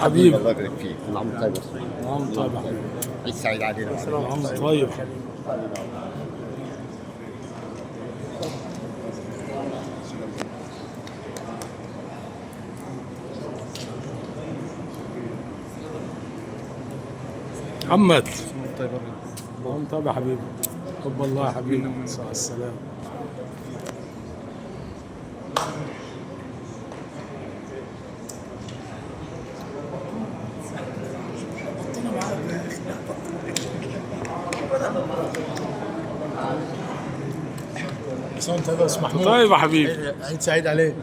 حبيبي الله يبارك فيك، كل عام وانت طيب. نعم طيب يا حبيبي. عيد سعيد علينا. نعم طيب. محمد نعم طيب يا حبيبي. حب الله يا حبيبي. صلى السلام. انت بس محمود. طيب يا حبيبي. عيد سعيد عليك.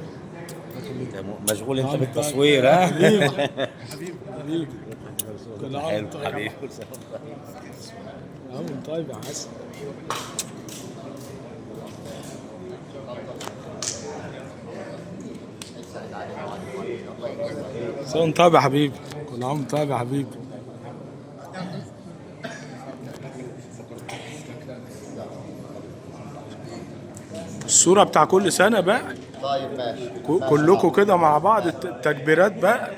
مشغول انت بالتصوير ها؟ حبيبي كل عام حلو طيب. حبيبي. نعم طيب يا حسن. سلام طيب يا حبيبي. كل عام طيب يا حبيبي. الصورة بتاع كل سنة بقى. طيب ماشي. كلكم كده مع بعض التكبيرات بقى.